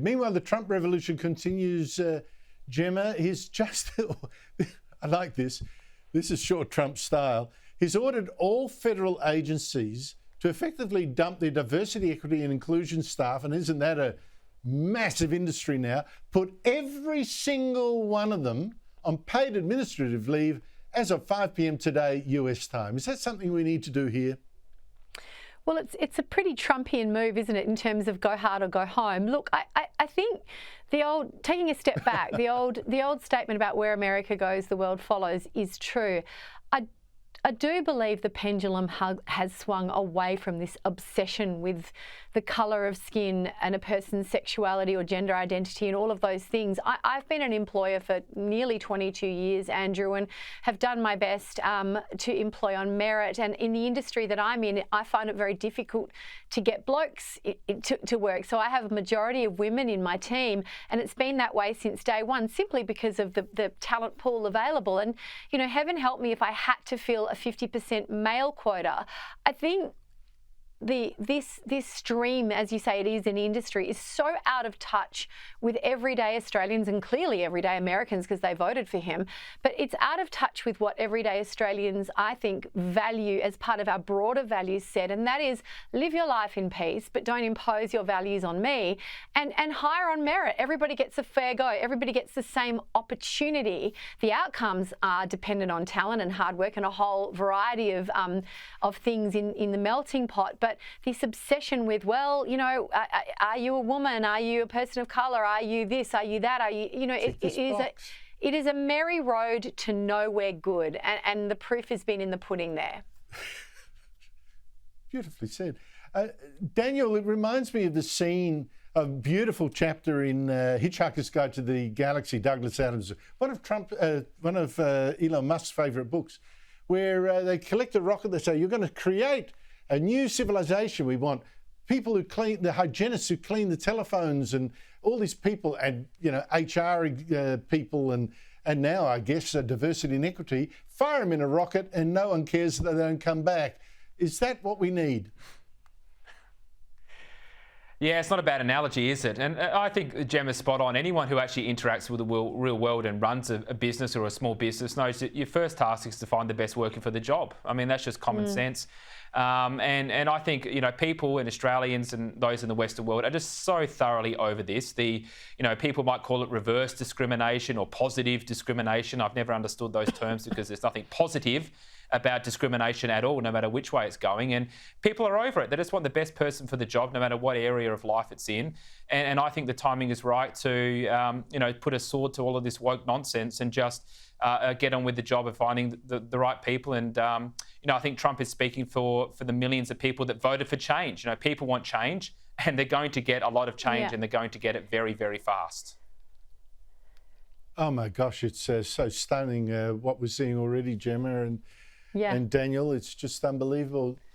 Meanwhile, the Trump revolution continues, Gemma. He's just, I like this. This is short Trump style. He's ordered all federal agencies to effectively dump their diversity, equity and inclusion staff, and isn't that a massive industry now, put every single one of them on paid administrative leave as of 5 p.m. today, US time. Is that something we need to do here? Well, it's a pretty Trumpian move, isn't it, in terms of go hard or go home. Look, I think the old, taking a step back, the old statement about where America goes, the world follows is true. I do believe the pendulum has swung away from this obsession with the colour of skin and a person's sexuality or gender identity and all of those things. I've been an employer for nearly 22 years, Andrew, and have done my best to employ on merit. And in the industry that I'm in, I find it very difficult to get blokes to work. So I have a majority of women in my team, and it's been that way since day one, simply because of the talent pool available. And, you know, heaven help me if I had to fill a 50% male quota. I think this stream, as you say, it is an industry, is so out of touch with everyday Australians and clearly everyday Americans because they voted for him. But it's out of touch with what everyday Australians, I think, value as part of our broader values set, and that is live your life in peace, but don't impose your values on me, and hire on merit. Everybody gets a fair go. Everybody gets the same opportunity. The outcomes are dependent on talent and hard work and a whole variety of things in the melting pot. But this obsession with, well, you know, are you a woman? Are you a person of colour? Are you this? Are you that? Are you, you know, it is a merry road to nowhere good, and the proof has been in the pudding there. Beautifully said. Daniel, it reminds me of the scene, a beautiful chapter in Hitchhiker's Guide to the Galaxy, Douglas Adams, one of Elon Musk's favourite books, where they collect a rocket. They say, you're going to create a new civilization. We want people who clean, the hygienists who clean the telephones, and all these people, and, you know, HR people, and now I guess diversity and equity. Fire them in a rocket, and no one cares that they don't come back. Is that what we need? Yeah, it's not a bad analogy, is it? And I think Gemma's spot on. Anyone who actually interacts with the real world and runs a business or a small business knows that your first task is to find the best worker for the job. I mean, that's just common sense. And I think, you know, people and Australians and those in the Western world are just so thoroughly over this. You know, people might call it reverse discrimination or positive discrimination. I've never understood those terms because there's nothing positive about discrimination at all, no matter which way it's going. And people are over it. They just want the best person for the job, no matter what area of life it's in. And I think the timing is right to, you know, put a sword to all of this woke nonsense and just get on with the job of finding the right people. And, you know, I think Trump is speaking for the millions of people that voted for change. You know, people want change, and they're going to get a lot of change, and they're going to get it very, very fast. Oh my gosh, it's so stunning what we're seeing already, Gemma and Daniel. It's just unbelievable.